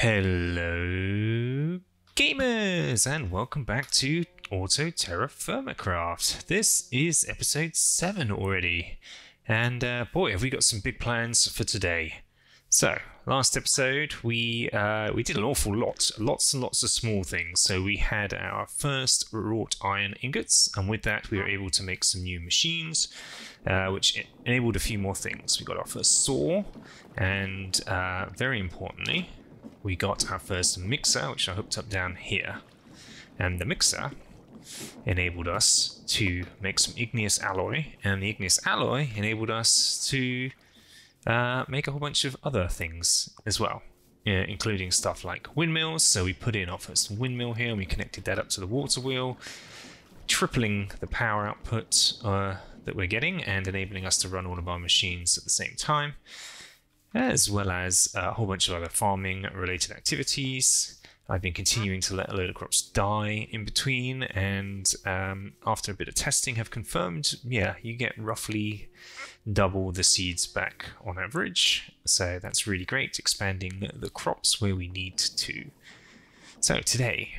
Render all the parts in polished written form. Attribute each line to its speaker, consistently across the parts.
Speaker 1: Hello gamers, and welcome back to Auto-TerraFirmaCraft. This is episode 7 already, and boy have we got some big plans for today. So last episode we did an awful lot, lots and lots of small things. So we had our first wrought iron ingots, and with that we were able to make some new machines, which enabled a few more things. We got our first saw, and very importantly, we got our first mixer, which I hooked up down here. And the mixer enabled us to make some igneous alloy, and the igneous alloy enabled us to make a whole bunch of other things as well, including stuff like windmills. So we put in our first windmill here, and we connected that up to the water wheel, tripling the power output that we're getting and enabling us to run all of our machines at the same time, as well as a whole bunch of other farming related activities. I've been continuing to let a load of crops die in between, and after a bit of testing have confirmed, yeah, you get roughly double the seeds back on average. So that's really great, expanding the crops where we need to. So today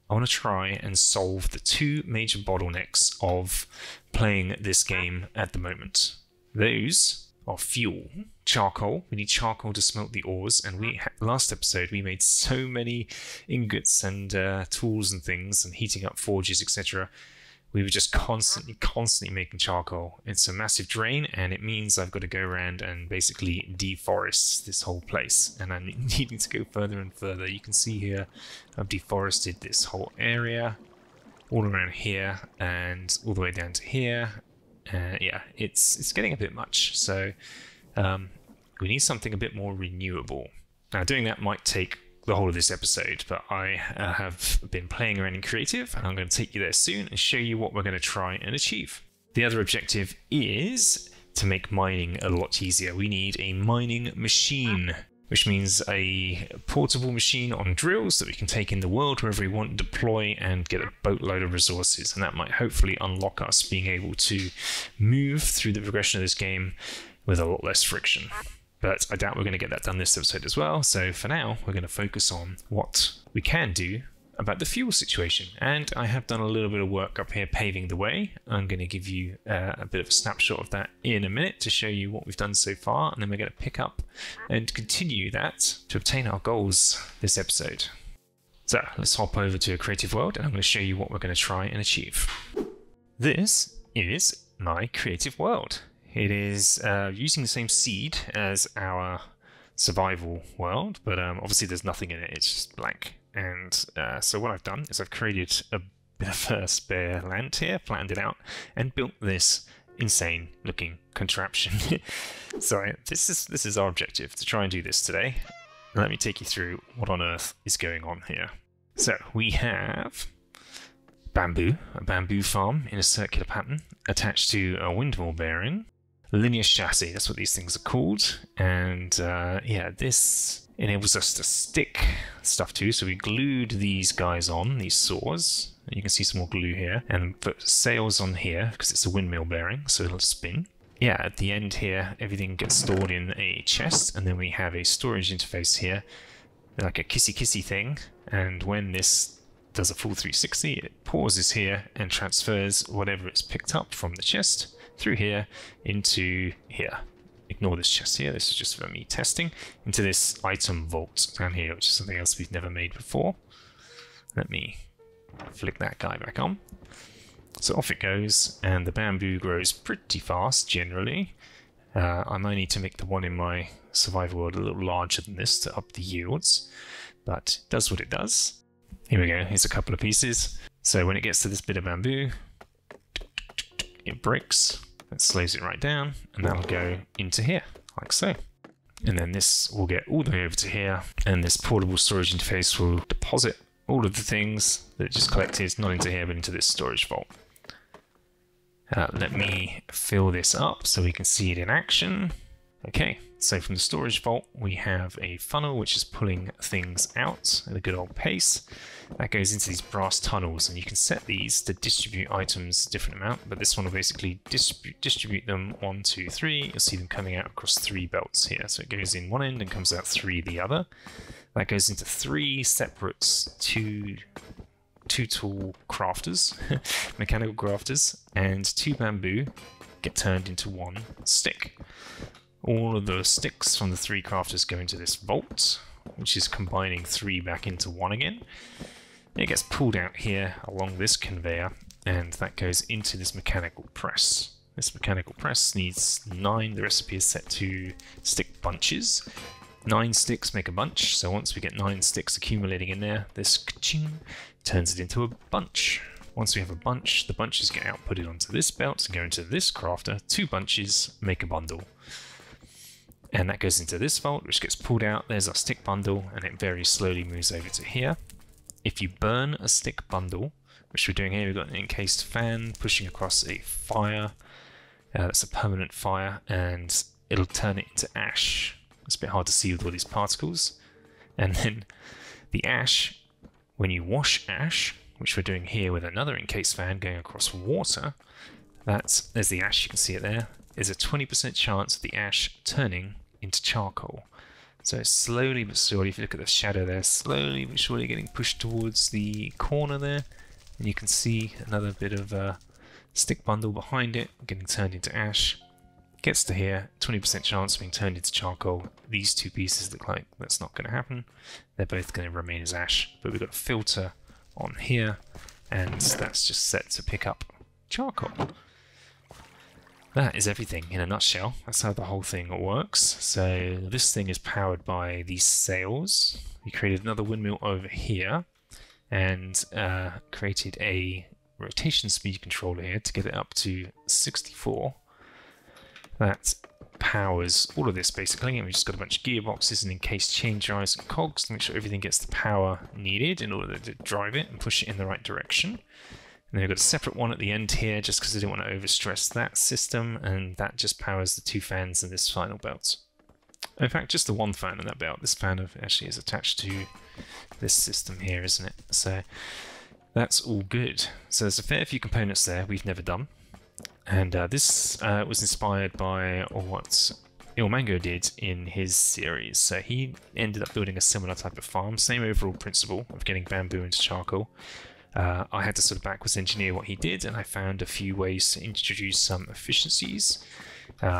Speaker 1: I want to try and solve the two major bottlenecks of playing this game at the moment. Those are fuel, charcoal. We need charcoal to smelt the ores, and last episode we made so many ingots and tools and things, and heating up forges, etc. We were just constantly making charcoal. It's a massive drain, and it means I've got to go around and basically deforest this whole place, and I'm needing to go further and further. You can see here I've deforested this whole area all around here and all the way down to here. Yeah, it's getting a bit much, so we need something a bit more renewable. Now, doing that might take the whole of this episode, but I have been playing around in creative, and I'm going to take you there soon and show you what we're going to try and achieve. The other objective is to make mining a lot easier. We need a mining machine, which means a portable machine on drills that we can take in the world wherever we want, deploy, and get a boatload of resources. And that might hopefully unlock us being able to move through the progression of this game with a lot less friction. But I doubt we're going to get that done this episode as well. So for now, we're going to focus on what we can do about the fuel situation. And I have done a little bit of work up here paving the way. I'm going to give you a bit of a snapshot of that in a minute to show you what we've done so far, and then we're going to pick up and continue that to obtain our goals this episode. So let's hop over to a creative world, and I'm going to show you what we're going to try and achieve. This is my creative world. It is using the same seed as our survival world, but obviously there's nothing in it, it's just blank. And so what I've done is I've created a bit of a spare land here, flattened it out, and built this insane looking contraption. So this is our objective, to try and do this today. Let me take you through what on earth is going on here. So we have bamboo, a bamboo farm in a circular pattern attached to a windmill bearing. Linear chassis, that's what these things are called. And yeah, this enables us to stick stuff to. So we glued these guys on, these saws. You can see some more glue here, and put sails on here because it's a windmill bearing, so it'll spin. Yeah, at the end here, everything gets stored in a chest, and then we have a storage interface here, like a kissy thing. And when this does a full 360, it pauses here and transfers whatever it's picked up from the chest through here into here. Ignore this chest here, this is just for me testing, into this item vault down here, which is something else we've never made before. Let me flick that guy back on. So off it goes, and the bamboo grows pretty fast generally. I might need to make the one in my survival world a little larger than this to up the yields, but it does what it does. Here we go, here's a couple of pieces. So when it gets to this bit of bamboo, it breaks. That slows it right down, and that'll go into here, like so. And then this will get all the way over to here, and this portable storage interface will deposit all of the things that it just collected, not into here, but into this storage vault. Let me fill this up so we can see it in action. Okay, so from the storage vault, we have a funnel which is pulling things out at a good old pace. That goes into these brass tunnels, and you can set these to distribute items a different amount, but this one will basically distribute them 1, 2, 3. You'll see them coming out across 3 belts here. So it goes in one end and comes out 3 the other. That goes into 3 separate two tool crafters, mechanical crafters, and 2 bamboo get turned into 1 stick. All of the sticks from the 3 crafters go into this vault, which is combining 3 back into 1 again. It gets pulled out here along this conveyor, and that goes into this mechanical press. This mechanical press needs 9, the recipe is set to stick bunches. 9 sticks make a bunch, so once we get 9 sticks accumulating in there, this ka-ching turns it into a bunch. Once we have a bunch, the bunches get outputted onto this belt and go into this crafter. 2 bunches make a bundle. And that goes into this vault, which gets pulled out. There's our stick bundle, and it very slowly moves over to here. If you burn a stick bundle, which we're doing here, we've got an encased fan pushing across a fire. That's a permanent fire, and it'll turn it into ash. It's a bit hard to see with all these particles. And then the ash, when you wash ash, which we're doing here with another encased fan going across water, there's the ash, you can see it there. There's a 20% chance of the ash turning into charcoal. So slowly but surely, if you look at the shadow there, slowly but surely getting pushed towards the corner there. And you can see another bit of stick bundle behind it, getting turned into ash. Gets to here, 20% chance of being turned into charcoal. These 2 pieces look like that's not going to happen. They're both going to remain as ash, but we've got a filter on here, and that's just set to pick up charcoal. That is everything in a nutshell. That's how the whole thing works. So this thing is powered by these sails. We created another windmill over here, and created a rotation speed controller here to get it up to 64. That powers all of this basically, and we've just got a bunch of gearboxes and encased chain drives and cogs to make sure everything gets the power needed in order to drive it and push it in the right direction. And then we've got a separate one at the end here just because I didn't want to overstress that system, and that just powers the 2 fans in this final belt. In fact, just the 1 fan in that belt. This fan actually is attached to this system here, isn't it? So that's all good. So there's a fair few components there we've never done. And this was inspired by what Ilmango did in his series. So he ended up building a similar type of farm, same overall principle of getting bamboo into charcoal. I had to sort of backwards engineer what he did, and I found a few ways to introduce some efficiencies.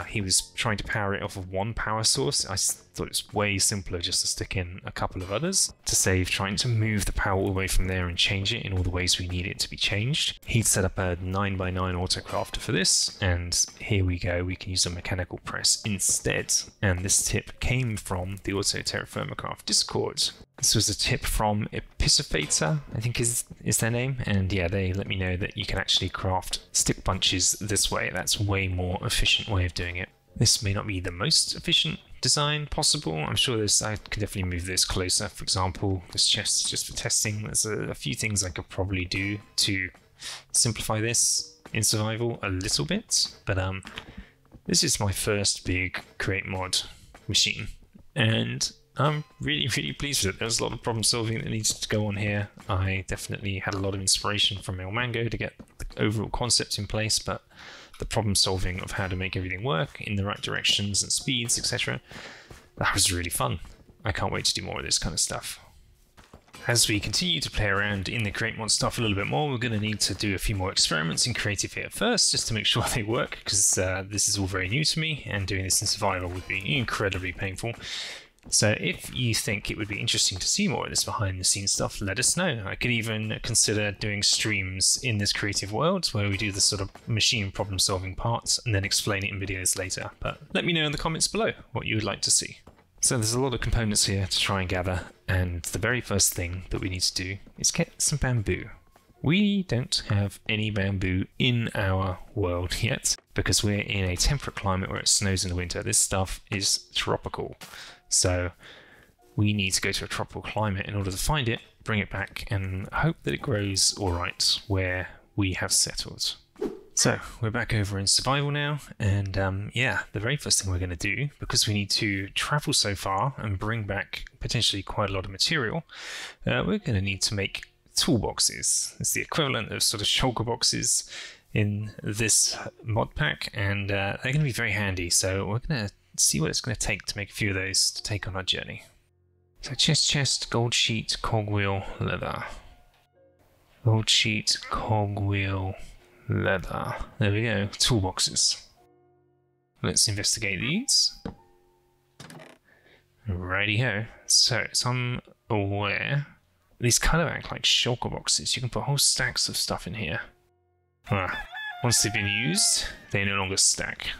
Speaker 1: He was trying to power it off of 1 power source. I thought it was way simpler just to stick in a couple of others to save trying to move the power all the way from there and change it in all the ways we need it to be changed. He'd set up a 9x9 auto crafter for this, and here we go, we can use a mechanical press instead. And this tip came from the Auto-TerraFirmaCraft Discord. This was a tip from Ep7, I think is their name, and yeah, they let me know that you can actually craft stick bunches this way. That's a way more efficient way of doing it. This may not be the most efficient design possible. I'm sure I can definitely move this closer. For example, this chest is just for testing. There's a few things I could probably do to simplify this in survival a little bit, but this is my first big create mod machine, and I'm really, really pleased with it. There's a lot of problem solving that needs to go on here. I definitely had a lot of inspiration from Ilmango to get the overall concept in place, but the problem solving of how to make everything work in the right directions and speeds, etc., that was really fun. I can't wait to do more of this kind of stuff. As we continue to play around in the create mod stuff a little bit more, we're going to need to do a few more experiments in creative here first, just to make sure they work, because this is all very new to me, and doing this in survival would be incredibly painful. So if you think it would be interesting to see more of this behind the scenes stuff, let us know. I could even consider doing streams in this creative world where we do the sort of machine problem solving parts and then explain it in videos later. But let me know in the comments below what you would like to see. So there's a lot of components here to try and gather, and the very first thing that we need to do is get some bamboo. We don't have any bamboo in our world yet because we're in a temperate climate where it snows in the winter. This stuff is tropical. So we need to go to a tropical climate in order to find it, bring it back, and hope that it grows alright where we have settled. So we're back over in survival now, and yeah, the very first thing we're going to do, because we need to travel so far and bring back potentially quite a lot of material, we're going to need to make toolboxes. It's the equivalent of sort of shulker boxes in this mod pack, and they're going to be very handy, so we're going to see what it's going to take to make a few of those to take on our journey. So chest, gold sheet, cogwheel, leather. Gold sheet, cogwheel, leather. There we go, toolboxes. Let's investigate these. Righty-ho. So, as I'm aware, these kind of act like shulker boxes. You can put whole stacks of stuff in here. Once they've been used, they no longer stack,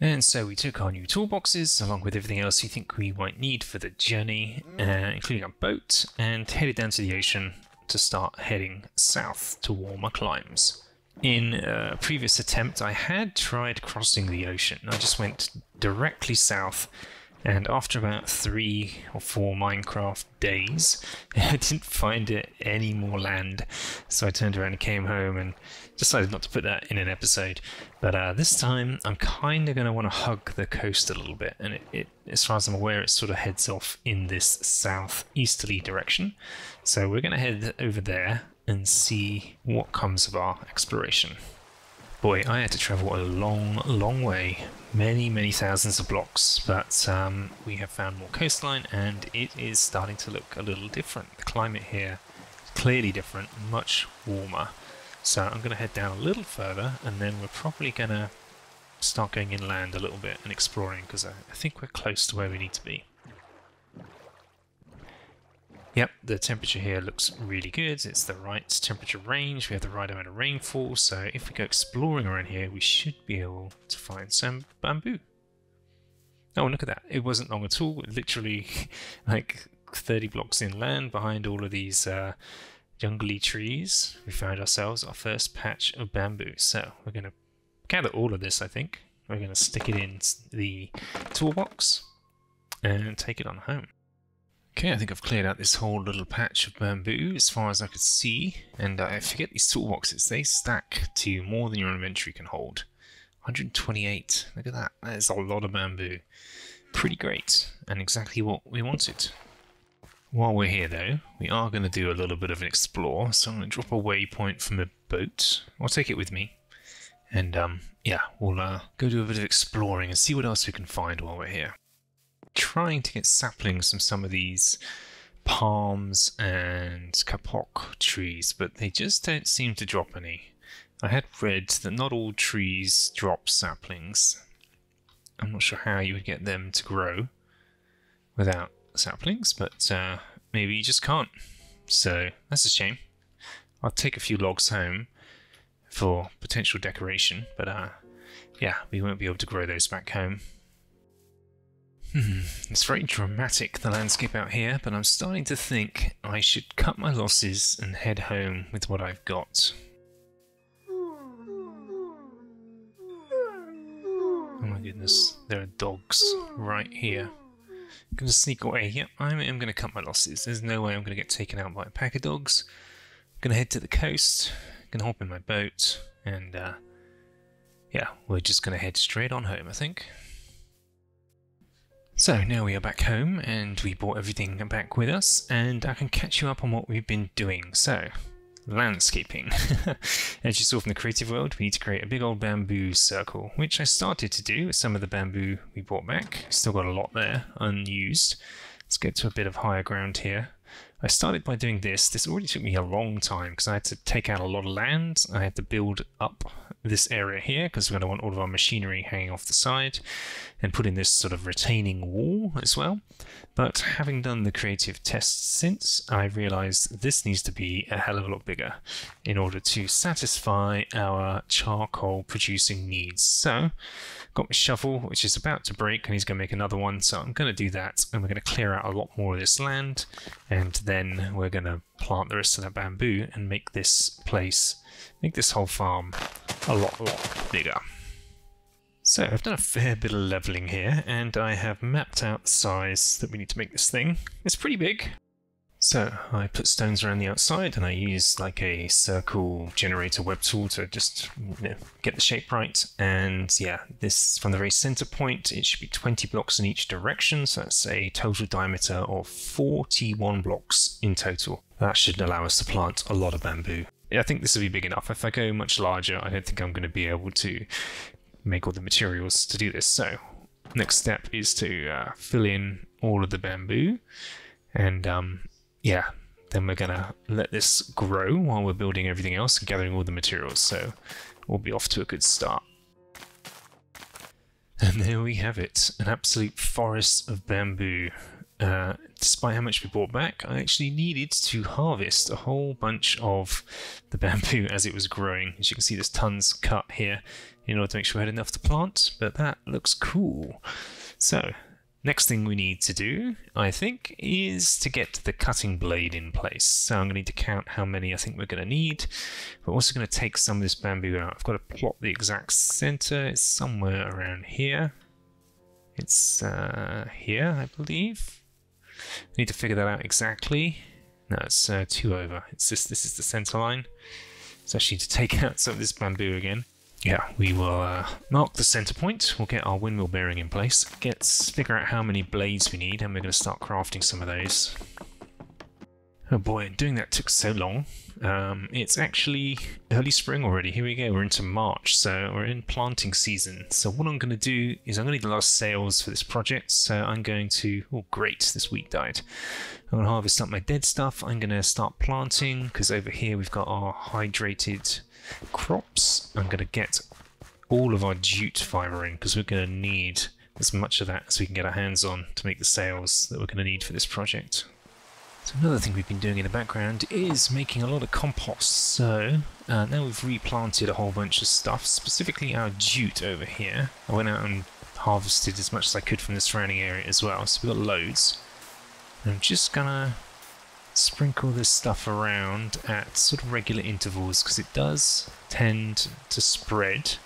Speaker 1: And so we took our new toolboxes, along with everything else we think we might need for the journey, including our boat, and headed down to the ocean to start heading south to warmer climes. In a previous attempt, I had tried crossing the ocean. I just went directly south, and after about 3 or 4 Minecraft days, I didn't find any more land. So I turned around and came home and decided not to put that in an episode. But this time, I'm kind of going to want to hug the coast a little bit. And it, as far as I'm aware, it sort of heads off in this southeasterly direction. So we're going to head over there and see what comes of our exploration. Boy, I had to travel a long way, many thousands of blocks, but we have found more coastline and it is starting to look a little different. The climate here is clearly different, much warmer. So I'm going to head down a little further and then we're probably going to start going inland a little bit and exploring because I think we're close to where we need to be. Yep, the temperature here looks really good. It's the right temperature range. We have the right amount of rainfall. So if we go exploring around here, we should be able to find some bamboo. Oh, look at that. It wasn't long at all. Literally like 30 blocks inland behind all of these jungly trees. We found ourselves our first patch of bamboo. So we're going to gather all of this, I think. We're going to stick it in the toolbox and take it on home. Okay, I think I've cleared out this whole little patch of bamboo as far as I could see, and I forget these toolboxes, they stack to more than your inventory can hold. 128, look at that, that is a lot of bamboo. Pretty great, and exactly what we wanted. While we're here though, we are going to do a little bit of an explore, so I'm going to drop a waypoint from a boat. I'll take it with me, and yeah, we'll go do a bit of exploring and see what else we can find while we're here. Trying to get saplings from some of these palms and kapok trees, but they just don't seem to drop any. I had read that not all trees drop saplings. I'm not sure how you would get them to grow without saplings, but maybe you just can't. So that's a shame. I'll take a few logs home for potential decoration, but yeah, we won't be able to grow those back home. It's very dramatic, the landscape out here, but I'm starting to think I should cut my losses and head home with what I've got. Oh my goodness, there are dogs right here. I'm going to sneak away. Yep, I'm going to cut my losses. There's no way I'm going to get taken out by a pack of dogs. I'm going to head to the coast, going to hop in my boat, and yeah, we're just going to head straight on home, I think. So now we are back home and we brought everything back with us, and I can catch you up on what we've been doing. So, landscaping. As you saw from the creative world, we need to create a big old bamboo circle, which I started to do with some of the bamboo we brought back. Still got a lot there, unused. Let's get to a bit of higher ground here. I started by doing this. This already took me a long time because I had to take out a lot of land. I had to build up this area here because we're going to want all of our machinery hanging off the side, and put in this sort of retaining wall as well. But having done the creative tests since, I realized this needs to be a hell of a lot bigger in order to satisfy our charcoal producing needs. So got my shovel, which is about to break, and he's going to make another one, so I'm going to do that, and we're going to clear out a lot more of this land, and then we're going to plant the rest of that bamboo and make this place, make this whole farm a lot bigger. So I've done a fair bit of leveling here, and I have mapped out the size that we need to make this thing. It's pretty big. So I put stones around the outside, and I used like a circle generator web tool to just get the shape right. And yeah, this from the very center point, it should be 20 blocks in each direction. So that's a total diameter of 41 blocks in total. That should allow us to plant a lot of bamboo. I think this will be big enough. If I go much larger, I don't think I'm going to be able to make all the materials to do this. So next step is to fill in all of the bamboo, and yeah, then we're gonna let this grow while we're building everything else and gathering all the materials, so we'll be off to a good start. And there we have it, an absolute forest of bamboo. Despite how much we brought back, I actually needed to harvest a whole bunch of the bamboo as it was growing. As you can see, there's tons cut here in order to make sure we had enough to plant, but that looks cool. So, next thing we need to do, I think, is to get the cutting blade in place. So I'm going to need to count how many I think we're going to need. We're also going to take some of this bamboo out. I've got to plot the exact center. It's somewhere around here. It's here, I believe. I need to figure that out exactly. No, it's 2 over. It's this is the center line. So actually to take out some of this bamboo again. Yeah, we will mark the center point. We'll get our windmill bearing in place. Figure out how many blades we need, and we're going to start crafting some of those. Oh boy, doing that took so long. It's actually early spring already. Here we go, we're into March, so we're in planting season. So what I'm going to do is I'm going to need a lot of sales for this project, so I'm going to... Oh great, this wheat died. I'm going to harvest up my dead stuff. I'm going to start planting, because over here we've got our hydrated crops. I'm going to get all of our jute fibre in, because we're going to need as much of that as we can get our hands on to make the sails that we're going to need for this project. So another thing we've been doing in the background is making a lot of compost. So now we've replanted a whole bunch of stuff, specifically our jute over here. I went out and harvested as much as I could from the surrounding area as well, so we've got loads. And I'm just gonna sprinkle this stuff around at sort of regular intervals, because it does tend to spread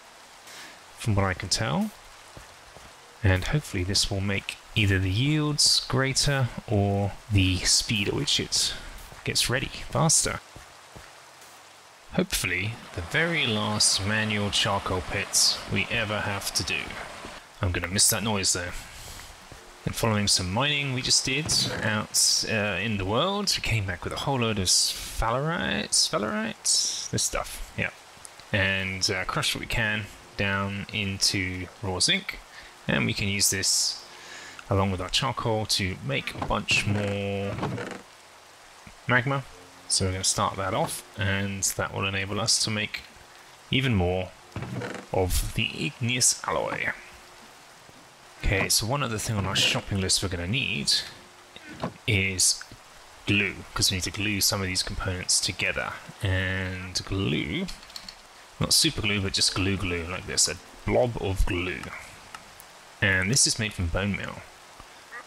Speaker 1: from what I can tell. And hopefully this will make either the yields greater or the speed at which it gets ready faster. Hopefully the very last manual charcoal pits we ever have to do. I'm gonna miss that noise though. And following some mining we just did out in the world, we came back with a whole load of sphalerite, this stuff, yeah. And crushed what we can down into raw zinc. And we can use this along with our charcoal to make a bunch more magma. So we're going to start that off, and that will enable us to make even more of the igneous alloy. Okay, so one other thing on our shopping list we're going to need is glue, because we need to glue some of these components together. And glue, not super glue, but just glue like this, a blob of glue. And this is made from bone meal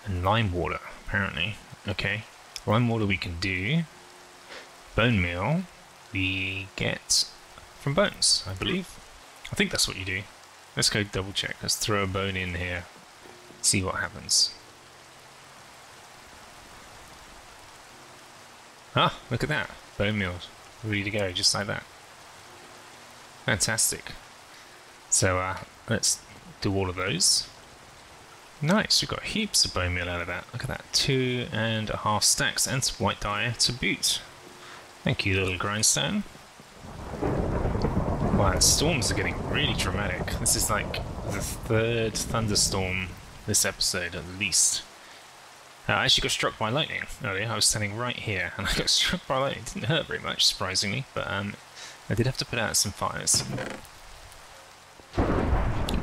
Speaker 1: and lime water, apparently. Okay, lime water we can do. Bone meal we get from bones, I believe. I think that's what you do. Let's go double check. Let's throw a bone in here, see what happens. Ah, look at that. Bone meal ready to go, just like that. Fantastic. So let's do all of those. Nice, we've got heaps of bone meal out of that. Look at that, 2.5 stacks and some white dye to boot. Thank you, little grindstone. Wow, the storms are getting really dramatic. This is like the 3rd thunderstorm this episode at least. I actually got struck by lightning earlier. I was standing right here and I got struck by lightning. It didn't hurt very much, surprisingly, but I did have to put out some fires.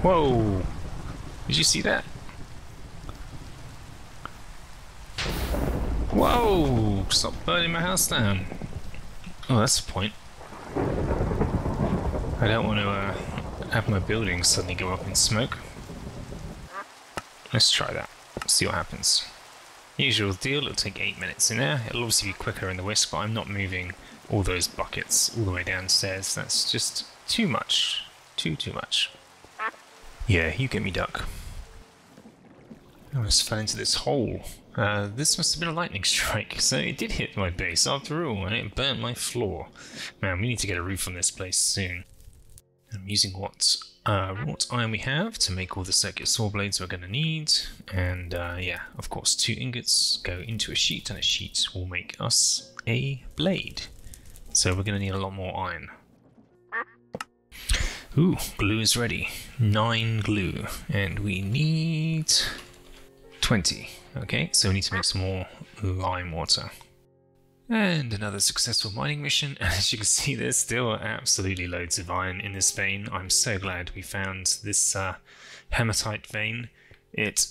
Speaker 1: Whoa! Did you see that? Whoa! Stop burning my house down. Oh, that's the point. I don't want to have my building suddenly go up in smoke. Let's try that. See what happens. Usual deal, it'll take 8 minutes in there. It'll obviously be quicker in the whisk, but I'm not moving all those buckets all the way downstairs. That's just too much. Too much. Yeah, you get me, duck. I just fell into this hole. This must have been a lightning strike, so it did hit my base after all, and it burnt my floor. Man, we need to get a roof on this place soon. I'm using what wrought iron we have to make all the circular saw blades we're going to need, and yeah, of course 2 ingots go into a sheet, and a sheet will make us a blade. So we're going to need a lot more iron. Ooh, glue is ready. 9 glue, and we need 20. Okay, so we need to make some more lime water. And another successful mining mission. And as you can see, there's still absolutely loads of iron in this vein. I'm so glad we found this hematite vein. It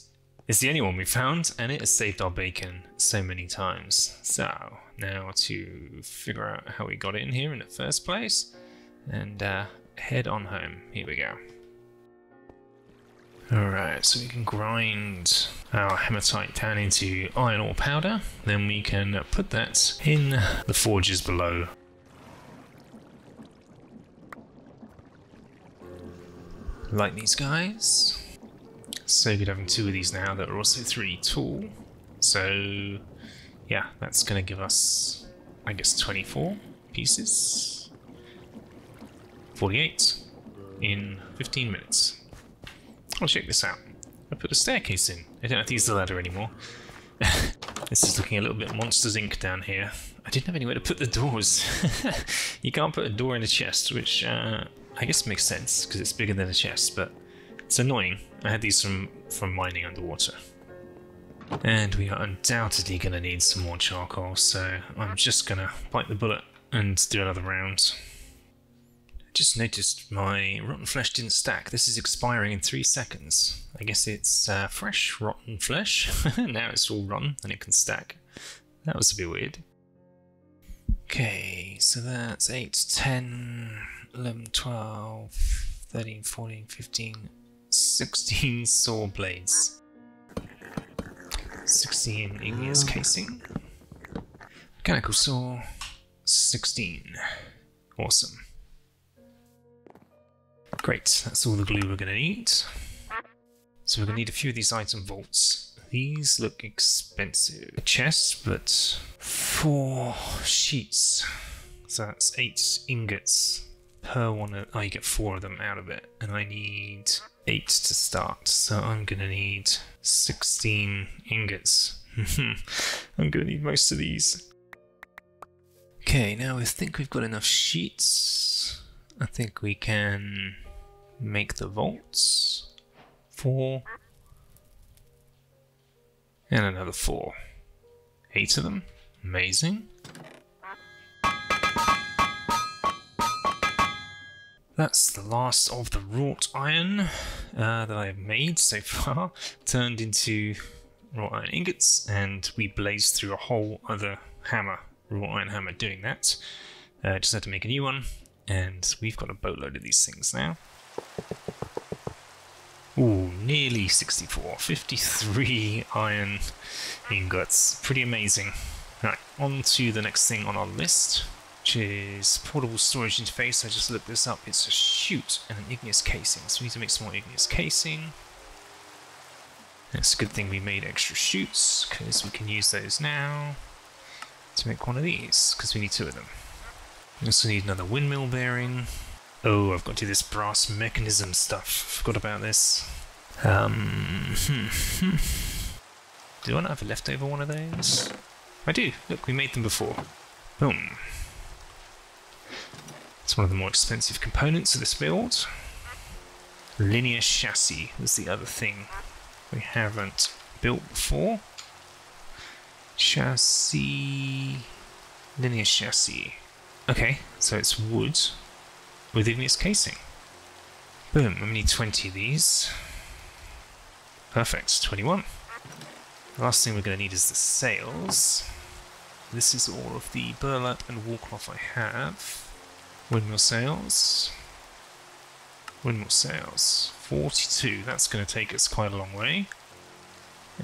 Speaker 1: is the only one we found, and it has saved our bacon so many times. So now to figure out how we got it in here in the first place, and head on home. Here we go. Alright, so we can grind our hematite down into iron ore powder, then we can put that in the forges below. Like these guys. So good having 2 of these now that are also 3 tall. So yeah, that's going to give us, I guess, 24 pieces. 48 in 15 minutes. I'll check this out. I put a staircase in. I don't have to use the ladder anymore. This is looking a little bit Monsters Inc. down here. I didn't have anywhere to put the doors. You can't put a door in a chest, which I guess makes sense because it's bigger than a chest, but it's annoying. I had these from mining underwater. And we are undoubtedly going to need some more charcoal, so I'm just going to bite the bullet and do another round. Just noticed my rotten flesh didn't stack. This is expiring in 3 seconds. I guess it's fresh rotten flesh. Now it's all rotten and it can stack. That was a bit weird. Okay, so that's 8, 10, 11, 12, 13, 14, 15, 16 saw blades. 16 igneous casing. Mechanical saw, 16. Awesome. Great, that's all the glue we're going to need. So we're going to need a few of these item vaults. These look expensive. A chest, but 4 sheets. So that's 8 ingots per one. Oh, you get 4 of them out of it. And I need 8 to start. So I'm going to need 16 ingots. I'm going to need most of these. Okay, now I think we've got enough sheets. I think we can make the vaults. 4. And another 4. 8 of them. Amazing. That's the last of the wrought iron that I have made so far. Turned into wrought iron ingots, and we blazed through a whole other hammer. Wrought iron hammer doing that. Just had to make a new one. And we've got a boatload of these things now. Ooh, nearly 64. 53 iron ingots. Pretty amazing. Right, on to the next thing on our list, which is portable storage interface. I just looked this up. It's a chute and an igneous casing. So we need to make some more igneous casing. It's a good thing we made extra chutes, because we can use those now to make one of these, because we need 2 of them. We also need another windmill bearing. Oh, I've got to do this brass mechanism stuff. Forgot about this. Do I not have a leftover one of those? I do. Look, we made them before. Boom. It's one of the more expensive components of this build. Linear chassis was the other thing we haven't built before. Chassis... Linear chassis. Okay, so it's wood with igneous casing. Boom, we need 20 of these. Perfect, 21. The last thing we're going to need is the sails. This is all of the burlap and wool cloth I have. Windmill sails. Windmill sails. 42, that's going to take us quite a long way.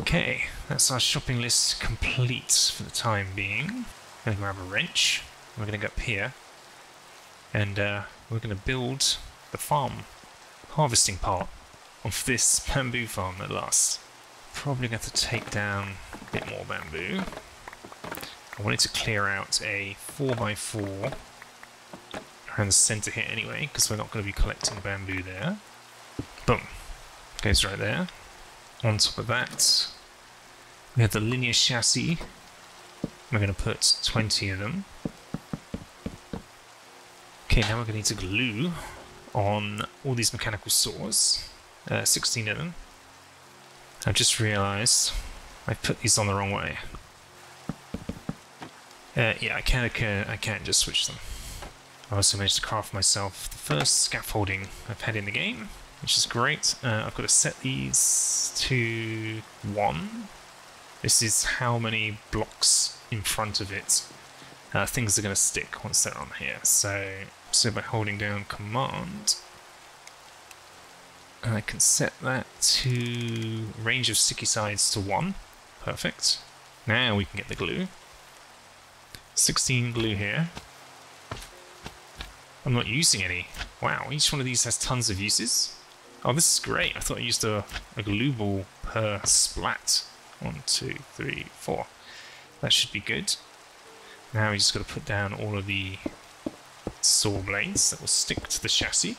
Speaker 1: Okay, that's our shopping list complete for the time being. I'm going to grab a wrench. We're going to go up here, and we're going to build the farm harvesting part of this bamboo farm at last. Probably going to have to take down a bit more bamboo. I wanted to clear out a 4x4 around the centre here anyway, because we're not going to be collecting bamboo there. Boom. Goes right there. On top of that, we have the linear chassis. We're going to put 20 of them. Okay, now we're going to need to glue on all these mechanical saws. 16 of them. I've just realised I put these on the wrong way. Yeah, I can't just switch them. I also managed to craft myself the first scaffolding I've had in the game, which is great. I've got to set these to 1. This is how many blocks in front of it things are going to stick once they're on here. So by holding down Command, I can set that to range of sticky sides to 1. Perfect. Now we can get the glue. 16 glue here. I'm not using any. Wow, each one of these has tons of uses. Oh, this is great. I thought I used a glue ball per splat. 1, 2, 3, 4. That should be good. Now we just got to put down all of the saw blades that will stick to the chassis.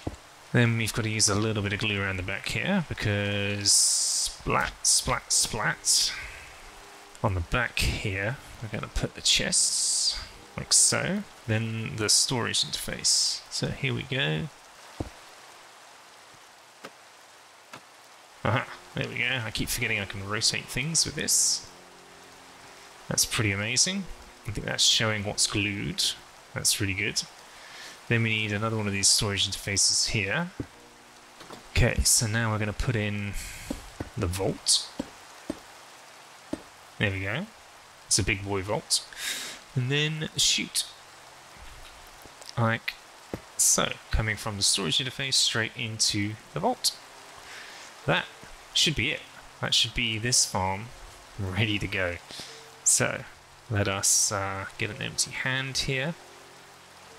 Speaker 1: Then we've got to use a little bit of glue around the back here because splat, splat, splat. On the back here, we're going to put the chests like so. Then the storage interface. So here we go. Aha, there we go. I keep forgetting I can rotate things with this. That's pretty amazing. I think that's showing what's glued. That's really good. Then we need another one of these storage interfaces here. Okay, so now we're going to put in the vault. There we go. It's a big boy vault. And then shoot. Like so. Coming from the storage interface straight into the vault. That should be it. That should be this farm ready to go. So let us get an empty hand here.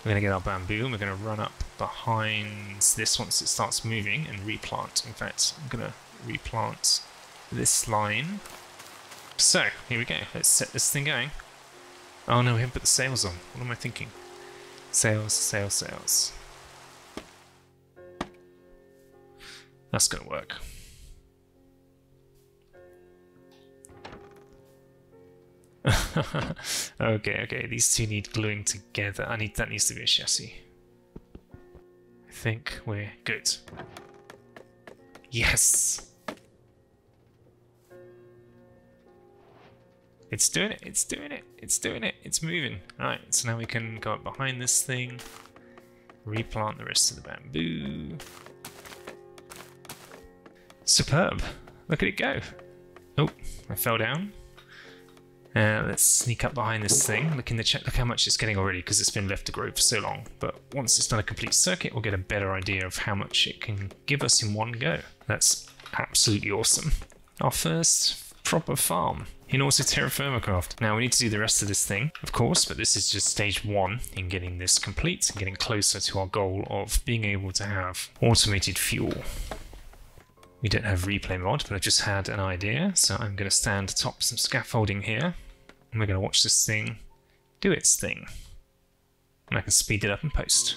Speaker 1: We're going to get our bamboo and we're going to run up behind this once it starts moving and replant. In fact, I'm going to replant this line. So, here we go. Let's set this thing going. Oh no, we haven't put the sails on. What am I thinking? Sails, sails, sails. That's going to work. Okay, these two need gluing together. That needs to be a chassis. I think we're good. Yes! It's doing it, it's doing it, it's doing it, it's moving. Alright, so now we can go up behind this thing, replant the rest of the bamboo. Superb! Look at it go! Oh, I fell down. Let's sneak up behind this thing. Look in the chat. Look how much it's getting already because it's been left to grow for so long. But once it's done a complete circuit, we'll get a better idea of how much it can give us in one go. That's absolutely awesome. Our first proper farm in Auto-TerraFirmaCraft. Now we need to do the rest of this thing, of course, but this is just stage 1 in getting this complete and getting closer to our goal of being able to have automated fuel. We don't have replay mod, but I just had an idea, so I'm going to stand atop some scaffolding here, and we're going to watch this thing do its thing. And I can speed it up in post.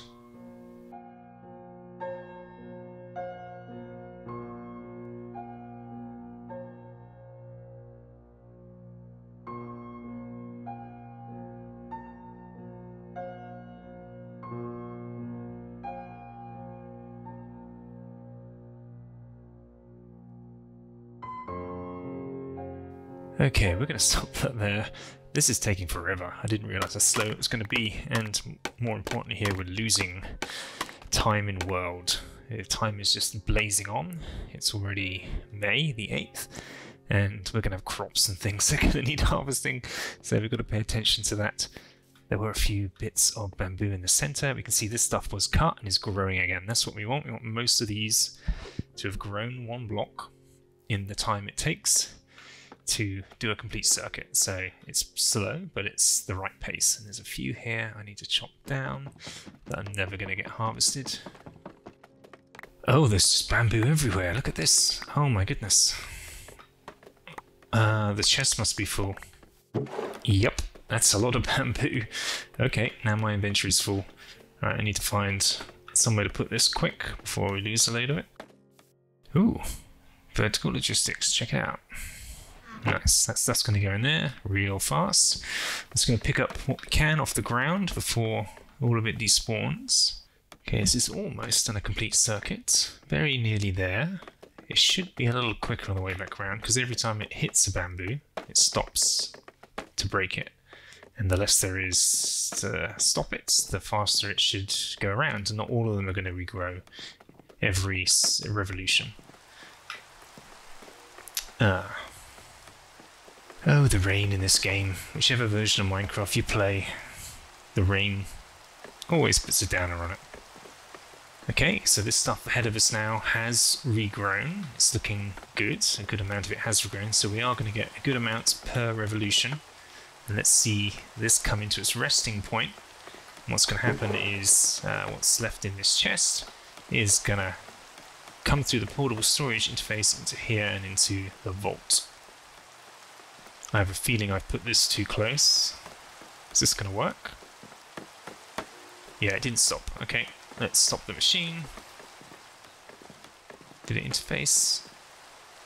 Speaker 1: Okay, we're going to stop that there. This is taking forever. I didn't realise how slow it was going to be, and more importantly here, we're losing time in world. Time is just blazing on. It's already May the 8th, and we're going to have crops and things that are going to need harvesting, so we've got to pay attention to that. There were a few bits of bamboo in the centre. We can see this stuff was cut and is growing again. That's what we want. We want most of these to have grown 1 block in the time it takes to do a complete circuit. So it's slow, but it's the right pace. And there's a few here I need to chop down that I'm never going to get harvested. Oh, there's just bamboo everywhere. Look at this. Oh my goodness. The chest must be full. Yep, that's a lot of bamboo. Okay, now my inventory's full. Alright, I need to find somewhere to put this quick before we lose a load of it. Ooh, vertical logistics. Check it out. Nice, that's going to go in there real fast. Let's go pick up what we can off the ground before all of it despawns. Okay, this is almost on a complete circuit. Very nearly there. it should be a little quicker on the way back around, because every time it hits a bamboo, it stops to break it. And the less there is to stop it, the faster it should go around. And not all of them are going to regrow every revolution. Oh, the rain in this game. Whichever version of Minecraft you play, the rain always puts a downer on it. Okay, so this stuff ahead of us now has regrown. It's looking good. A good amount of it has regrown, so we are going to get a good amount per revolution. And let's see this come into its resting point. And what's going to happen is what's left in this chest is going to come through the portable storage interface into here and into the vault. I have a feeling I've put this too close. Is this going to work? Yeah, it didn't stop. Okay, let's stop the machine. Did it interface?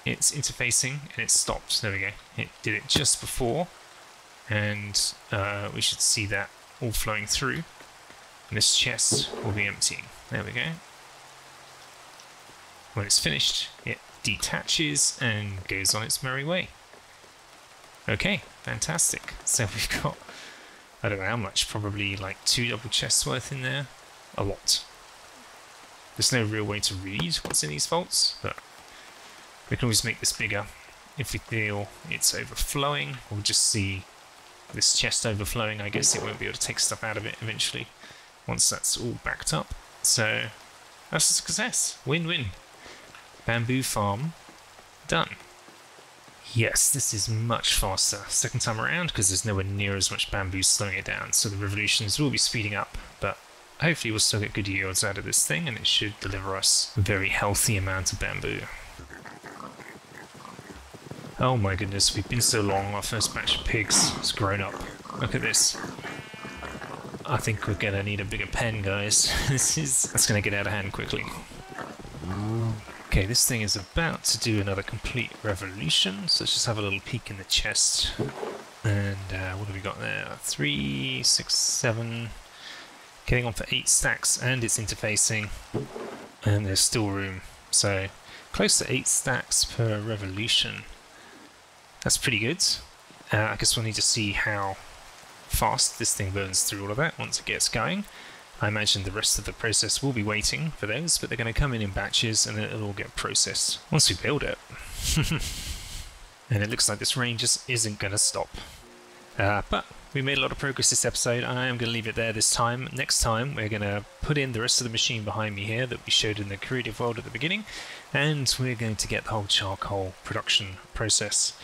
Speaker 1: It's interfacing and it stopped. There we go. It did it just before. And we should see that all flowing through. And this chest will be emptying. There we go. When it's finished, it detaches and goes on its merry way. Okay, fantastic. So we've got, I don't know how much, probably like 2 double chests worth in there. A lot. There's no real way to read what's in these vaults, but we can always make this bigger. If we feel it's overflowing, we'll just see this chest overflowing. I guess it won't be able to take stuff out of it eventually once that's all backed up. So that's a success. Win-win. Bamboo farm done. Yes, this is much faster second time around because there's nowhere near as much bamboo slowing it down, so the revolutions will be speeding up, but hopefully we'll still get good yields out of this thing and it should deliver us a very healthy amount of bamboo. Oh my goodness, we've been so long, our first batch of pigs has grown up. Look at this. I think we're gonna need a bigger pen, guys. That's gonna get out of hand quickly. Okay, this thing is about to do another complete revolution, so let's just have a little peek in the chest. And what have we got there? 3, 6, 7... Getting on for 8 stacks, and it's interfacing. And there's still room. So, close to 8 stacks per revolution. That's pretty good. I guess we'll need to see how fast this thing burns through all of that once it gets going. I imagine the rest of the process will be waiting for those, but they're going to come in batches and it'll all get processed once we build it. And it looks like this rain just isn't going to stop. But we made a lot of progress this episode. I am going to leave it there this time. Next time we're going to put in the rest of the machine behind me here that we showed in the creative world at the beginning, and we're going to get the whole charcoal production process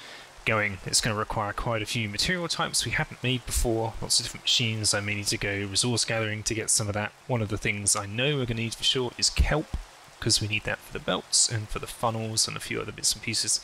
Speaker 1: going. It's going to require quite a few material types we haven't made before, lots of different machines. I may need to go resource gathering to get some of that. One of the things I know we're going to need for sure is kelp, because we need that for the belts and for the funnels and a few other bits and pieces.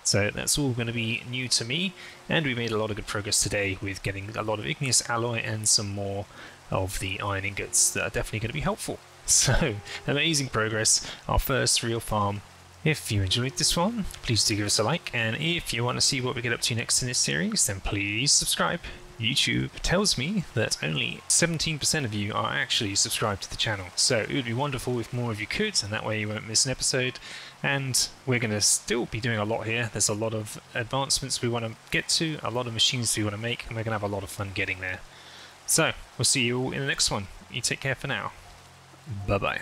Speaker 1: So that's all going to be new to me, and we made a lot of good progress today with getting a lot of igneous alloy and some more of the iron ingots that are definitely going to be helpful. So, amazing progress, our first real farm. If you enjoyed this one, please do give us a like, and if you want to see what we get up to next in this series, then please subscribe. YouTube tells me that only 17% of you are actually subscribed to the channel, so it would be wonderful if more of you could, and that way you won't miss an episode. And we're going to still be doing a lot here. There's a lot of advancements we want to get to, a lot of machines we want to make, and we're going to have a lot of fun getting there. So, we'll see you all in the next one. You take care for now. Bye-bye.